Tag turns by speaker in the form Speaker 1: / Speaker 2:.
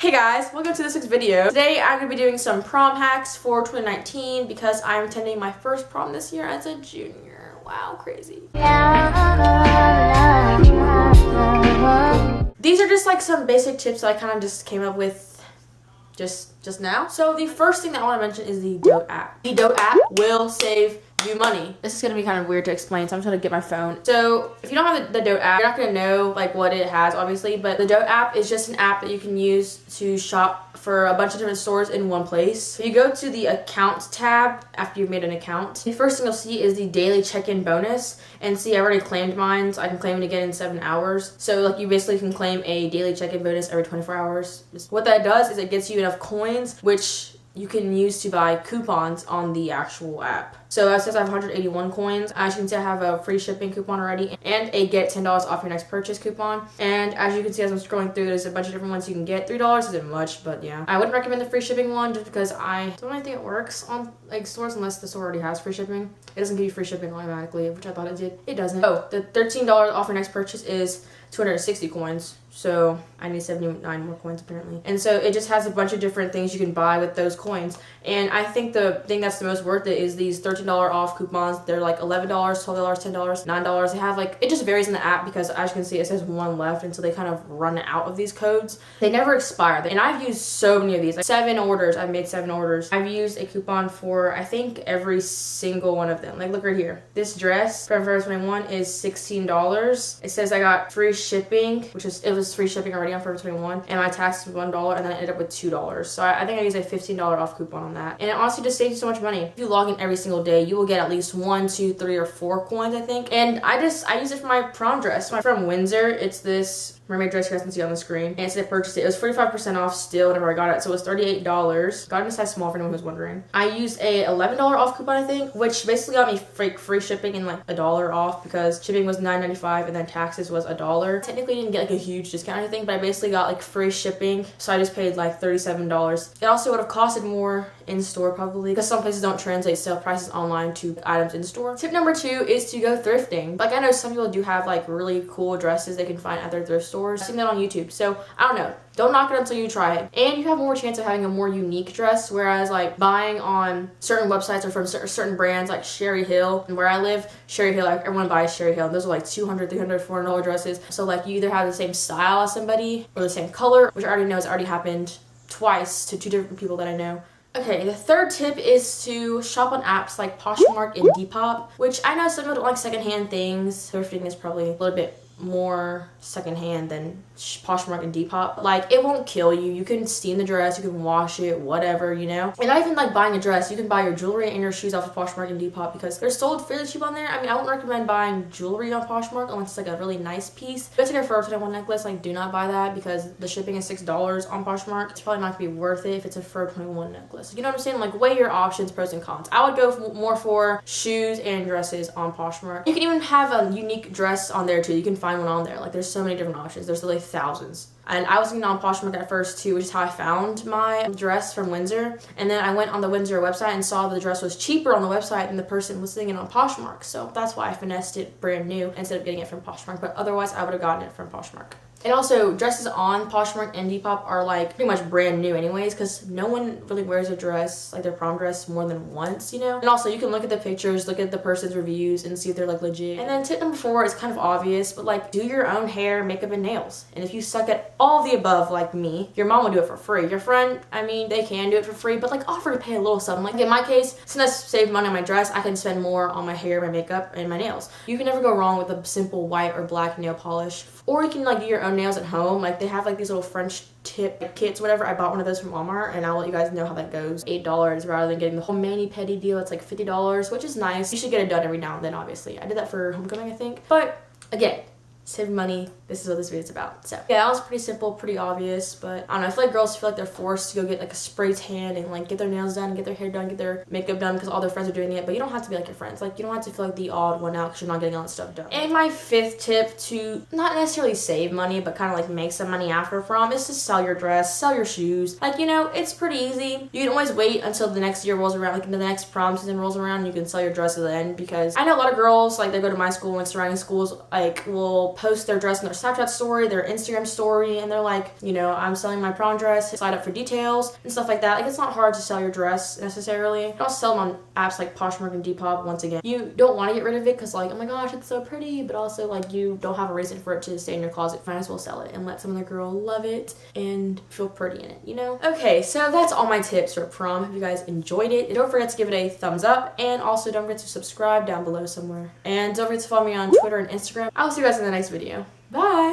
Speaker 1: Hey guys, welcome to this week's video. Today I'm going to be doing some prom hacks for 2019 because I'm attending my first prom this year as a junior. Wow, crazy. These are just like some basic tips that I kind of just came up with just now. So the first thing that I want to mention is the Dote app. The Dote app will save you money. This is going to be kind of weird to explain, so I'm trying to get my phone. So if you don't have the Dote app, you're not going to know like what it has, obviously, but the Dote app is just an app that you can use to shop for a bunch of different stores in one place. So you go to the account tab after you've made an account. The first thing you'll see is the daily check-in bonus. And see, I already claimed mine, so I can claim it again in 7 hours. So like you basically can claim a daily check-in bonus every 24 hours. What that does is it gets you enough coins, which you can use to buy coupons on the actual app. So it says I have 181 coins. As you can see, I have a free shipping coupon already and a get $10 off your next purchase coupon. And as you can see, as I'm scrolling through, there's a bunch of different ones you can get. $3 isn't much, but yeah. I wouldn't recommend the free shipping one just because I don't really think it works on like stores unless the store already has free shipping. It doesn't give you free shipping automatically, which I thought it did. It doesn't. Oh, the $13 off your next purchase is 260 coins. So I need 79 more coins apparently. And so it just has a bunch of different things you can buy with those coins. And I think the thing that's the most worth it is these $13 off coupons. They're like $11, $12, $10, $9. They have like, it just varies in the app because as you can see, it says one left until they kind of run out of these codes. They never expire. And I've used so many of these, like 7 orders. I've made 7 orders. I've used a coupon for, I think, every single one of them. Like look right here. This dress from Forever 21 is $16. It says I got free shipping, it was free shipping already on Forever 21, and my tax was $1, and then I ended up with $2. So I think I used a $15 off coupon on that. And it honestly just saves you so much money. If you log in every single day, you will get at least 1, 2, 3, or 4 coins, I think. And I use it for my prom dress. From Windsor. It's this mermaid dress you guys can see on the screen. And so I purchased it. It was 45% off still whenever I got it. So it was $38. Got it in a size small for anyone who's wondering. I used a $11 off coupon, I think, which basically got me free shipping and like $1 off because shipping was $9.95 and then taxes was $1. Technically didn't get like a huge discount or anything, but I basically got like free shipping. So I just paid like $37. It also would have costed more in store probably because some places don't translate sale prices online to items in store. Tip number 2 is to go thrifting. Like I know some people do have like really cool dresses they can find at their thrift stores. I've seen that on YouTube. So I don't know. Don't knock it until you try it. And you have more chance of having a more unique dress, whereas like buying on certain websites or from certain brands like Sherry Hill, and where I live, Sherry Hill, like everyone buys Sherry Hill. Those are like $200, $300, $400 dresses. So like you either have the same style as somebody or the same color, which I already know has already happened twice to 2 different people that I know. Okay, the third tip is to shop on apps like Poshmark and Depop, which I know some people don't like secondhand things. Thrifting is probably a little bit more secondhand than Poshmark and Depop. Like it won't kill you. You can steam the dress, you can wash it, whatever, you know. And not even like buying a dress, you can buy your jewelry and your shoes off of Poshmark and Depop because they're sold fairly cheap on there. I mean, I wouldn't recommend buying jewelry on Poshmark unless it's like a really nice piece. If it's like a Forever 21 necklace, like do not buy that because the shipping is $6 on Poshmark. It's probably not gonna be worth it if it's a Forever 21 necklace. You know what I'm saying? Like weigh your options, pros and cons. I would go more for shoes and dresses on Poshmark. You can even have a unique dress on there too. You can find one on there. Like there's so many different options. There's like thousands. And I was looking on Poshmark at first too, which is how I found my dress from Windsor. And then I went on the Windsor website and saw the dress was cheaper on the website than the person listing it on Poshmark. So that's why I finessed it brand new instead of getting it from Poshmark. But otherwise I would have gotten it from Poshmark. And also, dresses on Poshmark and Depop are like pretty much brand new anyways because no one really wears a dress, like their prom dress, more than once, you know? And also, you can look at the pictures, look at the person's reviews, and see if they're like legit. And then tip number 4 is kind of obvious, but like do your own hair, makeup, and nails. And if you suck at all the above like me, your mom will do it for free. Your friend, I mean, they can do it for free, but like offer to pay a little something. Like in my case, since I saved money on my dress, I can spend more on my hair, my makeup, and my nails. You can never go wrong with a simple white or black nail polish. Or you can like do your own nails at home. Like they have like these little French tip kits, whatever. I bought one of those from Walmart and I'll let you guys know how that goes. $8 rather than getting the whole mani-pedi deal. It's like $50, which is nice. You should get it done every now and then, obviously. I did that for homecoming, I think. But again, save money. This is what this video is about. So yeah, that was pretty simple, pretty obvious, but I don't know, I feel like girls feel like they're forced to go get like a spray tan and like get their nails done, get their hair done, get their makeup done because all their friends are doing it. But you don't have to be like your friends. Like you don't have to feel like the odd one out because you're not getting all that stuff done. And my 5th tip to not necessarily save money but kind of like make some money after prom is to sell your dress, sell your shoes. Like, you know, it's pretty easy. You can always wait until the next year rolls around, like the next prom season rolls around, and you can sell your dress at the end because I know a lot of girls, like they go to my school and like surrounding schools, like will post their dress in their Snapchat story, their Instagram story, and they're like, you know, I'm selling my prom dress, slide up for details and stuff like that. Like, it's not hard to sell your dress necessarily. You don't sell them on apps like Poshmark and Depop. Once again, you don't want to get rid of it because, like, oh my gosh, it's so pretty, but also, like, you don't have a reason for it to stay in your closet. Might as well sell it and let some other girl love it and feel pretty in it, you know? Okay, so that's all my tips for prom. If you guys enjoyed it, don't forget to give it a thumbs up, and also don't forget to subscribe down below somewhere. And don't forget to follow me on Twitter and Instagram. I'll see you guys in the next video. Bye!